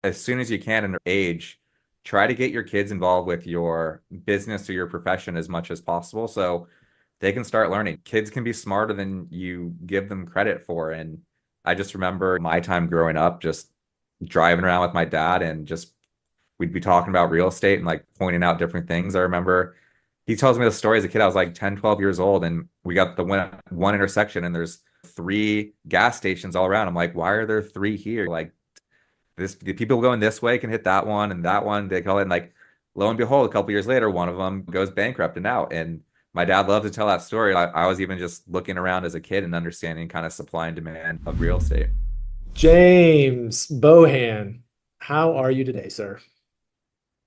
as soon as you can in age, try to get your kids involved with your business or your profession as much as possible so they can start learning. Kids can be smarter than you give them credit for. And I just remember my time growing up, just driving around with my dad and just we'd be talking about real estate and like pointing out different things. I remember he tells me the story as a kid. I was like 10, 12 years old, and we got the one intersection, and there's three gas stations all around. I'm like, why are there three here? Like, this the people going this way can hit that one and that one. They call it, and like, lo and behold, a couple years later, one of them goes bankrupt and out. And my dad loved to tell that story. I was even just looking around as a kid and understanding kind of supply and demand of real estate. James Bohan, how are you today, sir?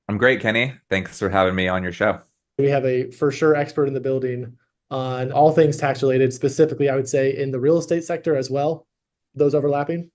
I'm great, Kenny. Thanks for having me on your show. We have a for sure expert in the building on all things tax related, specifically, I would say in the real estate sector as well. Those overlapping.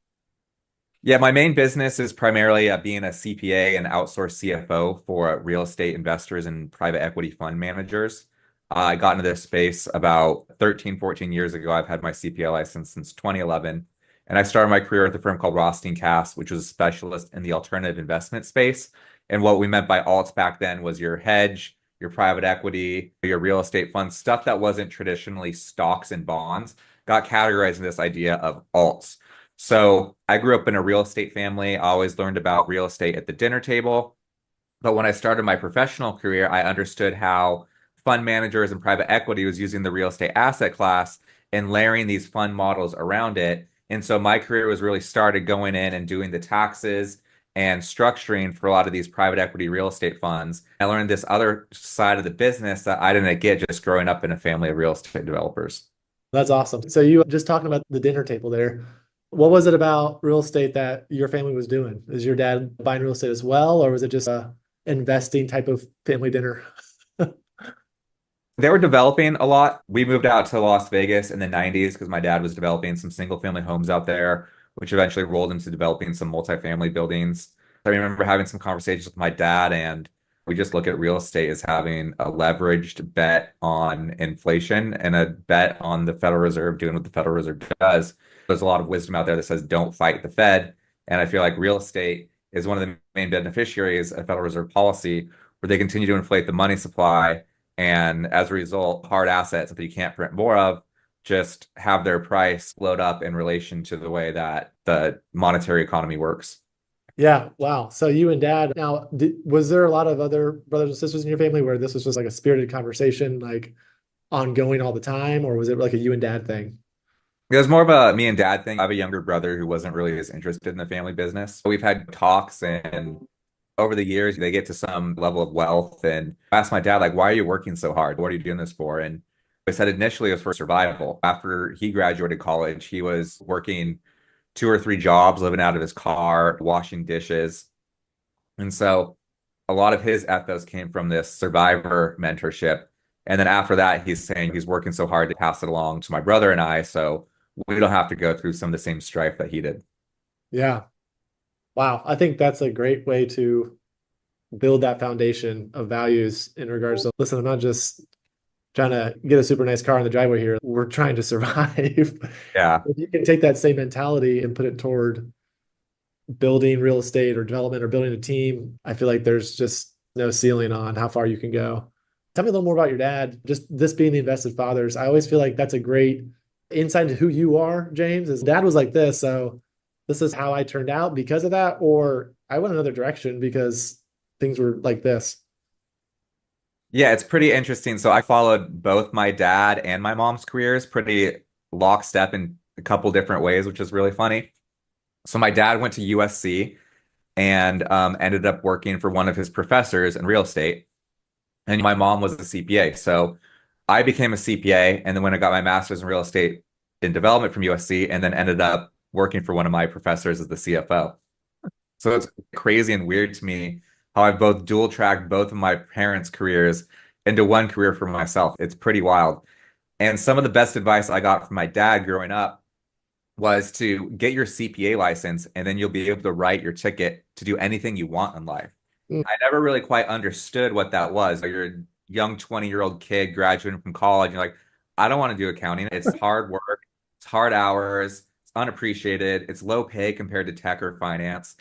Yeah, my main business is primarily being a CPA and outsourced CFO for real estate investors and private equity fund managers. I got into this space about 13, 14 years ago. I've had my CPA license since 2011. And I started my career at the firm called Rothstein Cass, which was a specialist in the alternative investment space. And what we meant by alts back then was your hedge, your private equity, your real estate funds, stuff that wasn't traditionally stocks and bonds, got categorized in this idea of alts. So I grew up in a real estate family. I always learned about real estate at the dinner table. But when I started my professional career, I understood how fund managers and private equity was using the real estate asset class and layering these fund models around it. And so my career was really started going in and doing the taxes and structuring for a lot of these private equity real estate funds. I learned this other side of the business that I didn't get just growing up in a family of real estate developers. That's awesome. So you just talking about the dinner table there. What was it about real estate that your family was doing? Is your dad buying real estate as well, or was it just a investing type of family dinner? They were developing a lot. We moved out to Las Vegas in the 90s because my dad was developing some single family homes out there, which eventually rolled into developing some multifamily buildings. I remember having some conversations with my dad, and we just look at real estate as having a leveraged bet on inflation and a bet on the Federal Reserve doing what the Federal Reserve does. There's a lot of wisdom out there that says don't fight the Fed. And I feel like real estate is one of the main beneficiaries of Federal Reserve policy, where they continue to inflate the money supply and as a result, hard assets that you can't print more of just have their price load up in relation to the way that the monetary economy works. Yeah, wow. So you and dad, now, was there a lot of other brothers and sisters in your family where this was just like a spirited conversation, like ongoing all the time, or was it like a you and dad thing? It was more of a me and dad thing. I have a younger brother who wasn't really as interested in the family business. We've had talks, and over the years, they get to some level of wealth. And I asked my dad, like, why are you working so hard? What are you doing this for? And I said initially it was for survival. After he graduated college, he was working two or three jobs, living out of his car, washing dishes. And so a lot of his ethos came from this survivor mentorship. And then after that, he's saying he's working so hard to pass it along to my brother and I, so we don't have to go through some of the same strife that he did. Yeah. Wow. I think that's a great way to build that foundation of values in regards to, listen, I'm not just trying to get a super nice car in the driveway here. We're trying to survive. Yeah. If you can take that same mentality and put it toward building real estate or development or building a team, I feel like there's just no ceiling on how far you can go. Tell me a little more about your dad, just this being the invested fathers. I always feel like that's a great insight into who you are, James. His dad was like this, so this is how I turned out because of that, or I went another direction because things were like this. Yeah, it's pretty interesting. So I followed both my dad and my mom's careers pretty lockstep in a couple different ways, which is really funny. So my dad went to USC and ended up working for one of his professors in real estate. And my mom was a CPA. So I became a CPA and then when I got my master's in real estate in development from USC and then ended up working for one of my professors as the CFO. So it's crazy and weird to me how I've both dual tracked both of my parents' careers into one career for myself. It's pretty wild. And some of the best advice I got from my dad growing up was to get your CPA license and then you'll be able to write your ticket to do anything you want in life. Mm. I never really quite understood what that was. You're a young 20-year-old kid graduating from college. You're like, I don't want to do accounting. It's hard work, it's hard hours, it's unappreciated, it's low pay compared to tech or finance.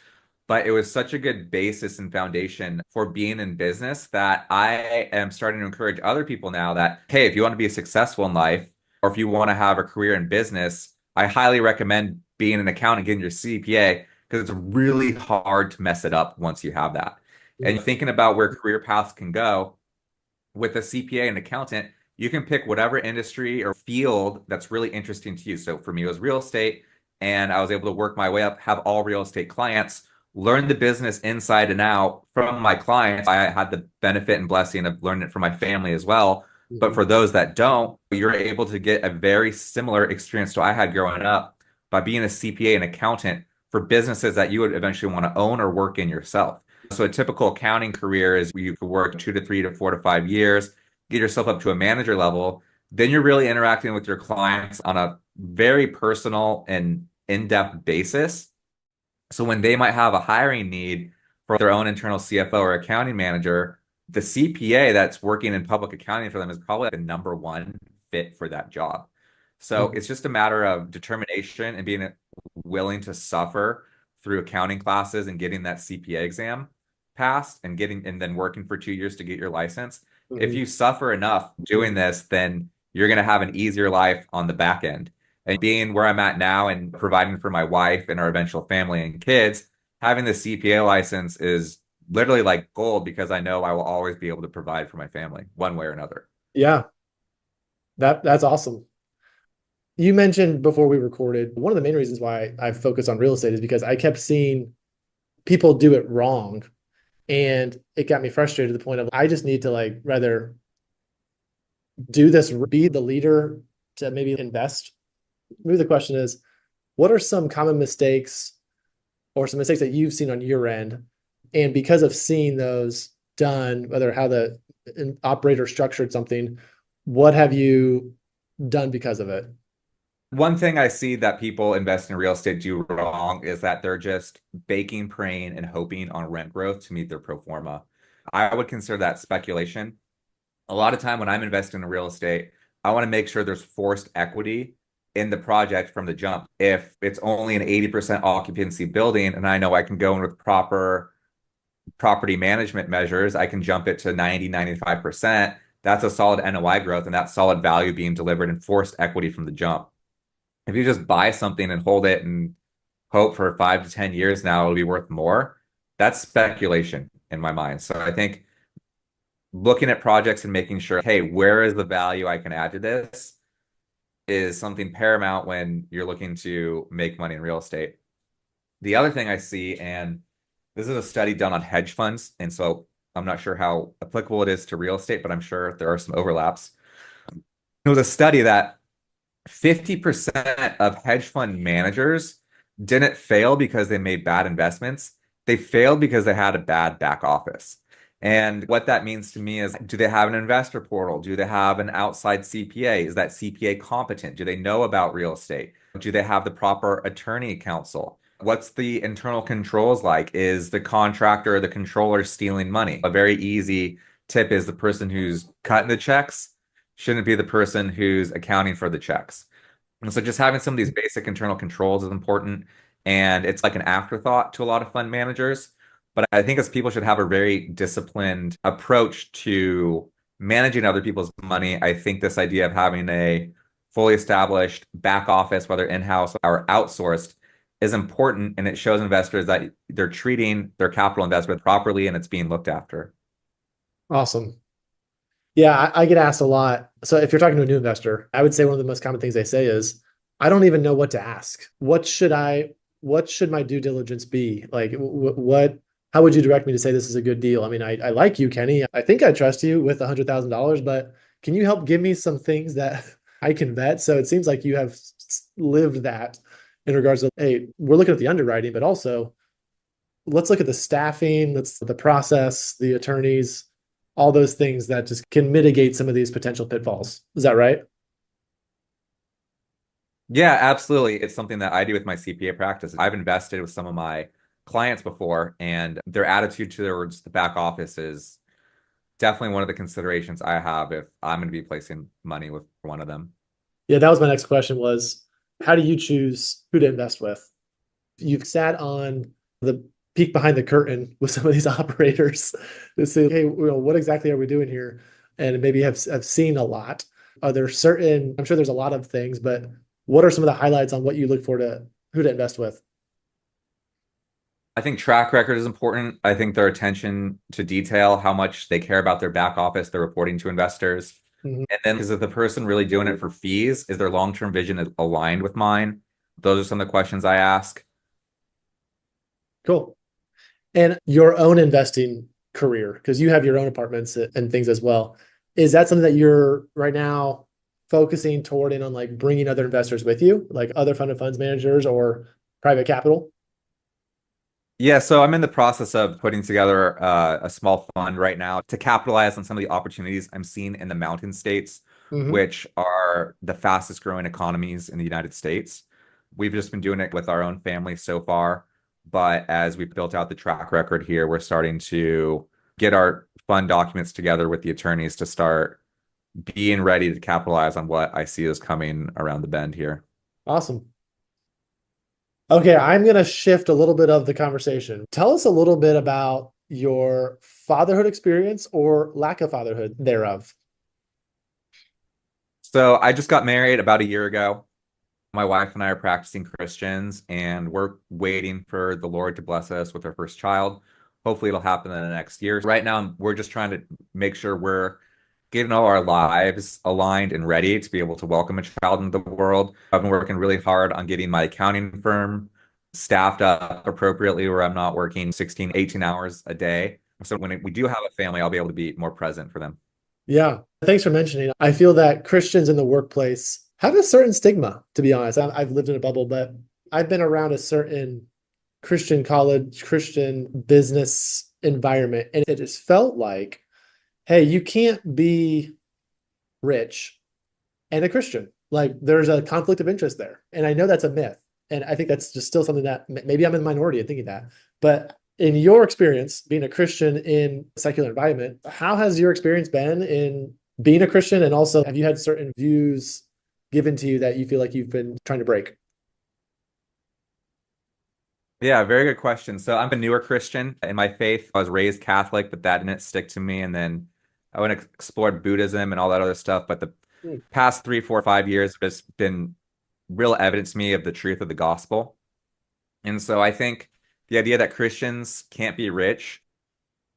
but it was such a good basis and foundation for being in business that I am starting to encourage other people now that, hey, if you want to be successful in life or if you want to have a career in business, I highly recommend being an accountant, getting your CPA, because it's really hard to mess it up once you have that. And Mhm. thinking about where career paths can go, with a CPA and accountant, you can pick whatever industry or field that's really interesting to you. So for me, it was real estate, and I was able to work my way up, have all real estate clients, learn the business inside and out from my clients. I had the benefit and blessing of learning it from my family as well. But Mhm. for those that don't, you're able to get a very similar experience to I had growing up by being a CPA and accountant for businesses that you would eventually want to own or work in yourself. So a typical accounting career is you could work 2 to 3 to 4 to 5 years, get yourself up to a manager level. Then you're really interacting with your clients on a very personal and in-depth basis. So when they might have a hiring need for their own internal CFO or accounting manager, the CPA that's working in public accounting for them is probably the number one fit for that job. So Mhm. it's just a matter of determination and being willing to suffer through accounting classes and getting that CPA exam passed and getting and then working for 2 years to get your license. If Mhm. you suffer enough doing this, then you're going to have an easier life on the back end. And being where I'm at now and providing for my wife and our eventual family and kids, having the CPA license is literally like gold because I know I will always be able to provide for my family one way or another. Yeah, that's awesome. You mentioned before we recorded, one of the main reasons why I focus on real estate is because I kept seeing people do it wrong. And it got me frustrated to the point of I just need to like rather do this, be the leader to maybe invest. Maybe the question is, what are some common mistakes or some mistakes that you've seen on your end? And because of seeing those done, whether how the operator structured something, what have you done because of it? One thing I see that people invest in real estate do wrong is that they're just baking, praying, and hoping on rent growth to meet their pro forma. I would consider that speculation. A lot of time when I'm investing in real estate, I want to make sure there's forced equity in the project from the jump. If it's only an 80% occupancy building and I know I can go in with proper property management measures, I can jump it to 90, 95%. That's a solid NOI growth and that's solid value being delivered and forced equity from the jump. If you just buy something and hold it and hope for 5 to 10 years now it'll be worth more, that's speculation in my mind. So I think looking at projects and making sure, hey, where is the value I can add to this is something paramount when you're looking to make money in real estate. The other thing I see, and this is a study done on hedge funds, and so I'm not sure how applicable it is to real estate, but I'm sure there are some overlaps. It was a study that 50% of hedge fund managers didn't fail because they made bad investments. They failed because they had a bad back office. And what that means to me is, do they have an investor portal? Do they have an outside CPA? Is that CPA competent? Do they know about real estate? Do they have the proper attorney counsel? What's the internal controls like? Is the contractor or the controller stealing money? A very easy tip is the person who's cutting the checks shouldn't be the person who's accounting for the checks. And so just having some of these basic internal controls is important. And it's like an afterthought to a lot of fund managers. But I think as people should have a very disciplined approach to managing other people's money. I think this idea of having a fully established back office, whether in-house or outsourced, is important. And it shows investors that they're treating their capital investment properly and it's being looked after. Awesome. Yeah, I get asked a lot. So if you're talking to a new investor, I would say one of the most common things they say is, I don't even know what to ask. What should my due diligence be? Like, how would you direct me to say this is a good deal? I mean, I like you, Kenny. I think I trust you with $100,000, but can you help give me some things that I can vet? So it seems like you have lived that in regards to, hey, we're looking at the underwriting, but also let's look at the staffing, let's the process, the attorneys, all those things that just can mitigate some of these potential pitfalls. Is that right? Yeah, absolutely. It's something that I do with my CPA practice. I've invested with some of my clients before, and their attitude towards the back office is definitely one of the considerations I have if I'm going to be placing money with one of them. Yeah, that was my next question was how do you choose who to invest with? You've sat on the peek behind the curtain with some of these operators to see, hey, what exactly are we doing here? And maybe have seen a lot. Are there certain, I'm sure there's a lot of things, but what are some of the highlights on what you look for to who to invest with? I think track record is important. I think their attention to detail, how much they care about their back office, their reporting to investors. Mhm. And then is the person really doing it for fees? Is their long-term vision aligned with mine? Those are some of the questions I ask. Cool. And your own investing career, because you have your own apartments and things as well. Is that something that you're right now focusing toward in on like bringing other investors with you, like other fund of funds managers or private capital? Yeah, so I'm in the process of putting together a small fund right now to capitalize on some of the opportunities I'm seeing in the mountain states, Hmm. which are the fastest growing economies in the United States. We've just been doing it with our own family so far, but as we built out the track record here, we're starting to get our fund documents together with the attorneys to start being ready to capitalize on what I see is coming around the bend here. Awesome. Okay, I'm going to shift a little bit of the conversation. Tell us a little bit about your fatherhood experience or lack of fatherhood thereof. So I just got married about a year ago. My wife and I are practicing Christians, and we're waiting for the Lord to bless us with our first child. Hopefully, it'll happen in the next year. Right now, we're just trying to make sure we're getting all our lives aligned and ready to be able to welcome a child into the world. I've been working really hard on getting my accounting firm staffed up appropriately where I'm not working 16, 18 hours a day. So when we do have a family, I'll be able to be more present for them. Yeah, thanks for mentioning. I feel that Christians in the workplace have a certain stigma, to be honest. I've lived in a bubble, but I've been around a certain Christian college, Christian business environment, and it has felt like, hey, you can't be rich and a Christian. Like there's a conflict of interest there. And I know that's a myth. And I think that's just still something that maybe I'm in the minority of thinking that. But in your experience, being a Christian in a secular environment, how has your experience been in being a Christian? And also, have you had certain views given to you that you feel like you've been trying to break? Yeah, very good question. So I'm a newer Christian in my faith. I was raised Catholic, but that didn't stick to me. And then I went and explored Buddhism and all that other stuff. But the Hmm. past 3, 4, 5 years have just been real evidence to me of the truth of the gospel. And so I think the idea that Christians can't be rich,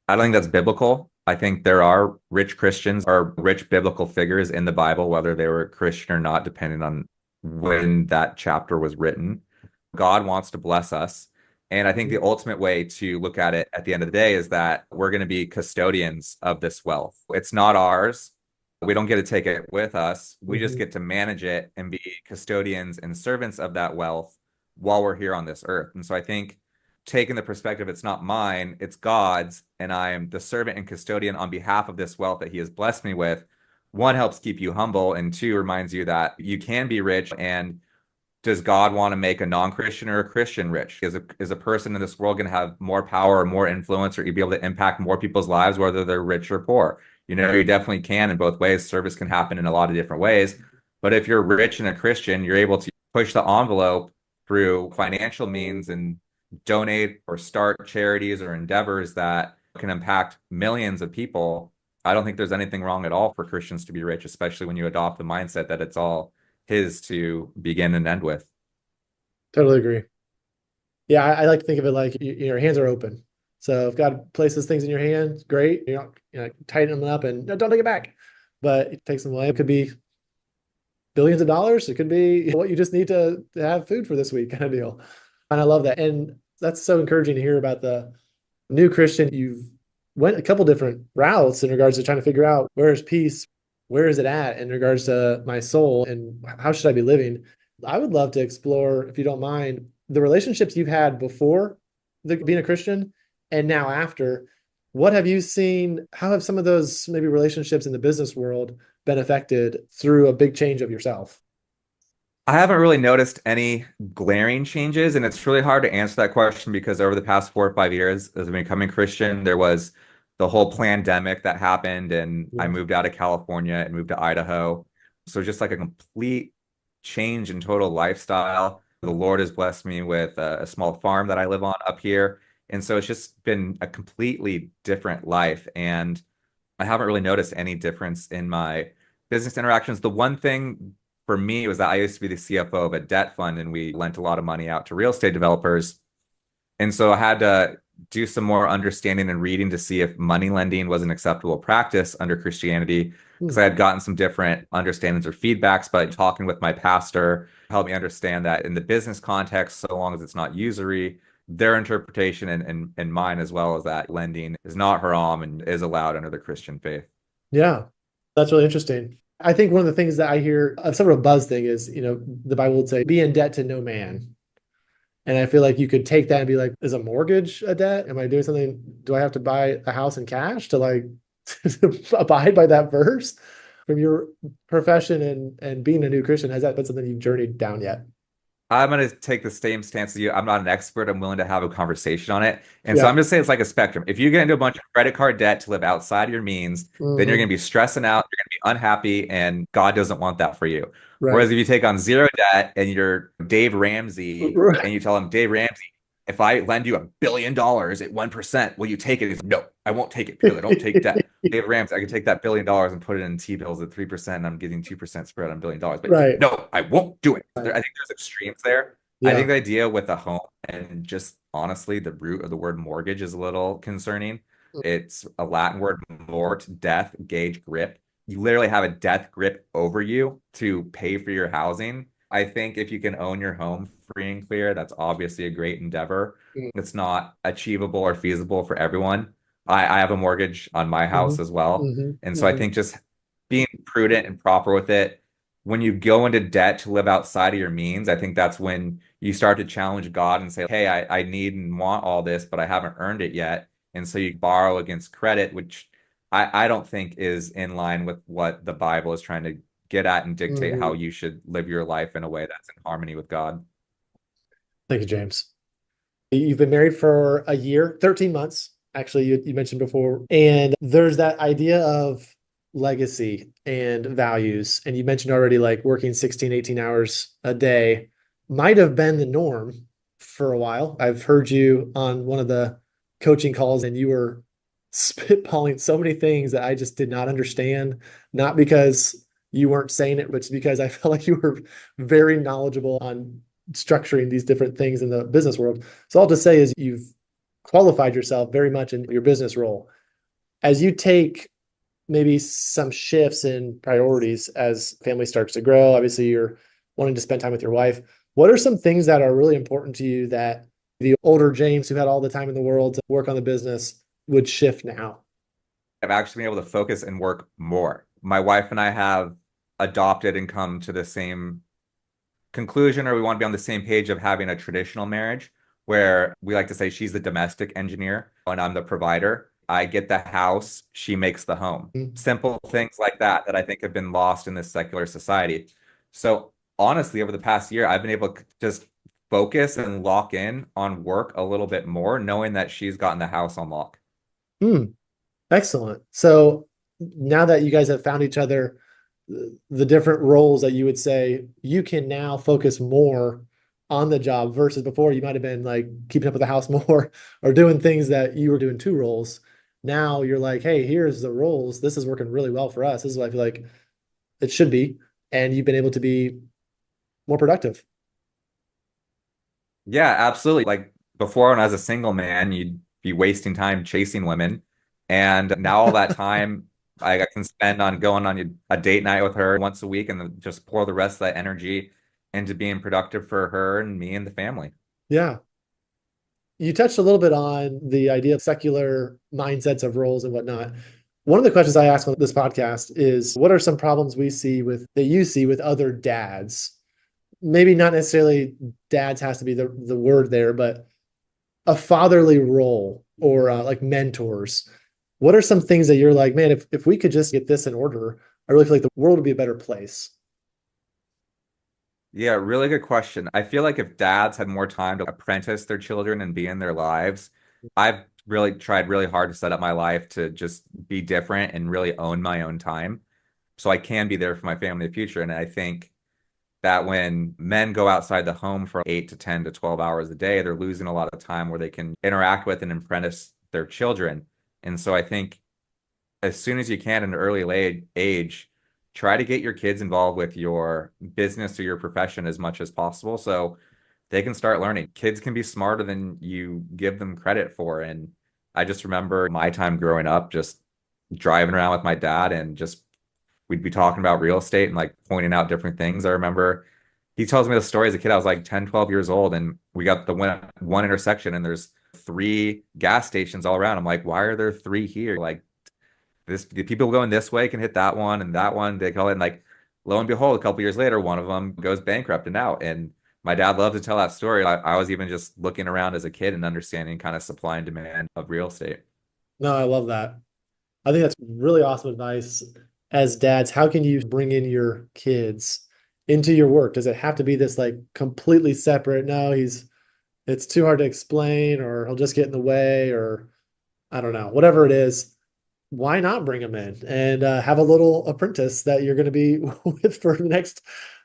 I don't think that's biblical. I think there are rich Christians or rich biblical figures in the Bible, whether they were Christian or not, depending on when that chapter was written. God wants to bless us. And I think the ultimate way to look at it at the end of the day is that we're going to be custodians of this wealth. It's not ours. We don't get to take it with us. We just Mhm. get to manage it and be custodians and servants of that wealth while we're here on this earth. And so I think taking the perspective, it's not mine, it's God's, and I am the servant and custodian on behalf of this wealth that He has blessed me with. One, helps keep you humble, and two, reminds you that you can be rich. And does God want to make a non-Christian or a Christian rich? Is a person in this world going to have more power or more influence or be able to impact more people's lives, whether they're rich or poor? You definitely can in both ways. Service can happen in a lot of different ways. But if you're rich and a Christian, you're able to push the envelope through financial means and donate or start charities or endeavors that can impact millions of people. I don't think there's anything wrong at all for Christians to be rich, especially when you adopt the mindset that it's all his to begin and end with. Totally agree. Yeah, I like to think of it like your hands are open. So if God places things in your hands, great. Tighten them up and no, don't take it back. But it takes them away. It could be billions of dollars. It could be what you just need to have food for this week kind of deal. And I love that. And that's so encouraging to hear about the new Christian. You've went a couple different routes in regards to trying to figure out where is peace, where is it at in regards to my soul, and how should I be living. I would love to explore, if you don't mind, the relationships you've had before being a Christian and now after. What have you seen? How have some of those maybe relationships in the business world been affected through a big change of yourself? I haven't really noticed any glaring changes, and it's really hard to answer that question because over the past 4 or 5 years, as I'm becoming Christian, there was the whole pandemic that happened, and I Yeah. moved out of California and moved to Idaho. So just like a complete change in total lifestyle. The Lord has blessed me with a small farm that I live on up here, And so it's just been a completely different life. And I haven't really noticed any difference in my business interactions. The one thing for me was that I used to be the CFO of a debt fund and we lent a lot of money out to real estate developers. And so I had to do some more understanding and reading to see if money lending was an acceptable practice under Christianity, because Hmm. I had gotten some different understandings or feedbacks, but talking with my pastor helped me understand that in the business context, so long as it's not usury, their interpretation and mine as well as that lending is not haram and is allowed under the Christian faith. Yeah, that's really interesting. I think one of the things that I hear of sort of a buzz thing is, the Bible would say, be in debt to no man. And I feel like you could take that and be like, is a mortgage a debt? Am I doing something? Do I have to buy a house in cash to like to abide by that verse? From your profession and being a new Christian, has that been something you've journeyed down yet? I'm going to take the same stance as you. I'm not an expert. I'm willing to have a conversation on it. And so Yeah. I'm just saying it's like a spectrum. If you get into a bunch of credit card debt to live outside your means, then you're going Hmm. to be stressing out, you're going to be unhappy, and God doesn't want that for you. Right. Whereas if you take on zero debt and you're Dave Ramsey Right. and you tell him, Dave Ramsey, if I lend you $1 billion at 1%, will you take it? He's no, I won't take it because I don't take debt. Dave Ramsey, I can take that $1 billion and put it in T-bills at 3% and I'm getting 2% spread on $1 billion. But Right. no, I won't do it. I Right. think there's extremes there. I think Yeah. the idea with a home and just honestly, the root of the word mortgage is a little concerning. It's a Latin word, mort, death, gage, grip. You literally have a death grip over you to pay for your housing. I think if you can own your home free and clear, that's obviously a great endeavor. It's not achievable or feasible for everyone. I have a mortgage on my Hmm. house as well. Hmm. And so I Hmm. think just being prudent and proper with it, when you go into debt to live outside of your means, I think that's when you start to challenge God and say, hey, I need and want all this, but I haven't earned it yet. And so you borrow against credit, which I don't think is in line with what the Bible is trying to get at and dictate how Hmm. you should live your life in a way that's in harmony with God. Thank you, James. You've been married for a year, 13 months, actually, you mentioned before. And there's that idea of legacy and values. And you mentioned already like working 16, 18 hours a day might have been the norm for a while. I've heard you on one of the coaching calls, and you were spitballing so many things that I just did not understand, not because you weren't saying it, but it's because I felt like you were very knowledgeable on structuring these different things in the business world. So all to say is you've qualified yourself very much in your business role. As you take maybe some shifts in priorities as family starts to grow, obviously you're wanting to spend time with your wife. What are some things that are really important to you that the older James, who had all the time in the world to work on the business, would shift now? I've actually been able to focus and work more. My wife and I have adopted and come to the same conclusion, or we want to be on the same page of having a traditional marriage where we like to say she's the domestic engineer and I'm the provider. I get the house, she makes the home. Mm-hmm. Simple things like that that I think have been lost in this secular society. So honestly, over the past year, I've been able to just focus and lock in on work a little bit more, knowing that she's gotten the house on lock. Mm, excellent. So now that you guys have found each other, the different roles that you would say you can now focus more on the job versus before you might have been like keeping up with the house more or doing things that you were doing two roles. Now you're like, hey, here's the roles. This is working really well for us. This is what I feel like it should be. And you've been able to be more productive. Yeah, absolutely. Like before, when I was a single man, you'd be wasting time chasing women. And now all that time I can spend on going on a date night with her once a week and then just pour the rest of that energy into being productive for her and me and the family. Yeah. You touched a little bit on the idea of secular mindsets of roles and whatnot. One of the questions I ask on this podcast is what are some problems we see with that you see with other dads? Maybe not necessarily dads has to be the word there, but a fatherly role or like mentors. What are some things that you're like, man, if we could just get this in order, I really feel like the world would be a better place. Yeah, really good question. I feel like if dads had more time to apprentice their children and be in their lives, I've really tried really hard to set up my life to just be different and really own my own time so I can be there for my family in the future. And I think that when men go outside the home for 8 to 10 to 12 hours a day, they're losing a lot of time where they can interact with and apprentice their children. And so I think as soon as you can at an early age, try to get your kids involved with your business or your profession as much as possible so they can start learning. Kids can be smarter than you give them credit for. And I just remember my time growing up, just driving around with my dad and just we'd be talking about real estate and like pointing out different things. I remember he tells me the story as a kid. I was like 10, 12 years old, and we got the one intersection, and there's three gas stations all around. I'm like, why are there three here? Like, this the people going this way can hit that one they call it. And like, lo and behold, a couple years later, one of them goes bankrupt and out. And my dad loved to tell that story. I was even just looking around as a kid and understanding kind of supply and demand of real estate. No, I love that. I think that's really awesome advice. As dads, how can you bring in your kids into your work? Does it have to be this like completely separate? No, it's too hard to explain, or he'll just get in the way, or I don't know, whatever it is. Why not bring them in and have a little apprentice that you're going to be with for the next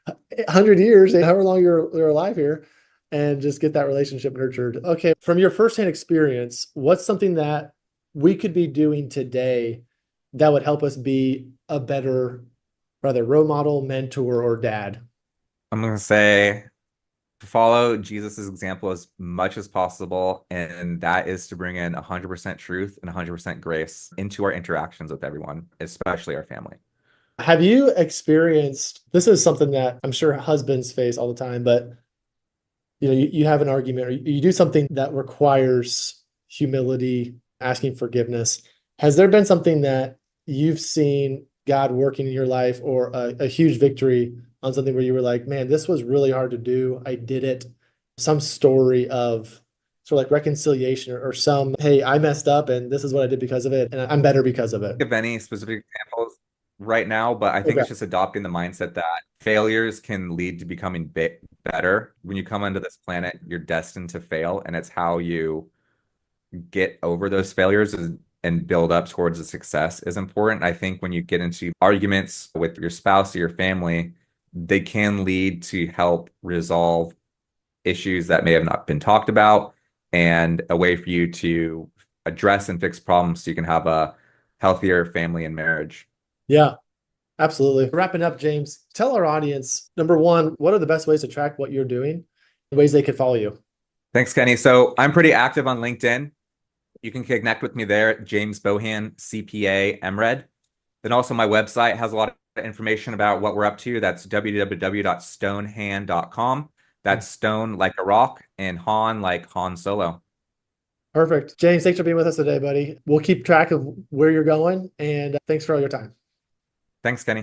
100 years, however long you're alive here, and just get that relationship nurtured. Okay, from your firsthand experience, what's something that we could be doing today that would help us be a better, rather role model, mentor, or dad? I'm gonna say follow Jesus's example as much as possible, and that is to bring in 100% truth and 100% grace into our interactions with everyone, especially our family. Have you experienced, this is something that I'm sure husbands face all the time, but you have an argument or you do something that requires humility, asking forgiveness. Has there been something that you've seen God working in your life, or a huge victory on something where you were like, man, this was really hard to do. I did it. Some story of sort of like reconciliation, or some, hey, I messed up and this is what I did because of it, and I'm better because of it. Give any specific examples right now, but I think Okay. it's just adopting the mindset that failures can lead to becoming better. When you come onto this planet, you're destined to fail, and it's how you get over those failures and build up towards a success is important. I think when you get into arguments with your spouse or your family, they can lead to help resolve issues that may have not been talked about and a way for you to address and fix problems so you can have a healthier family and marriage. Yeah, absolutely. Wrapping up, James, tell our audience, number one, what are the best ways to track what you're doing, ways they could follow you? Thanks, Kenny. So I'm pretty active on LinkedIn. You can connect with me there, James Bohan, CPA, MRED. Then also my website has a lot of information about what we're up to. That's www.stonehand.com. That's stone like a rock and Han like Han Solo. Perfect. James, thanks for being with us today, buddy. We'll keep track of where you're going, and thanks for all your time. Thanks, Kenny.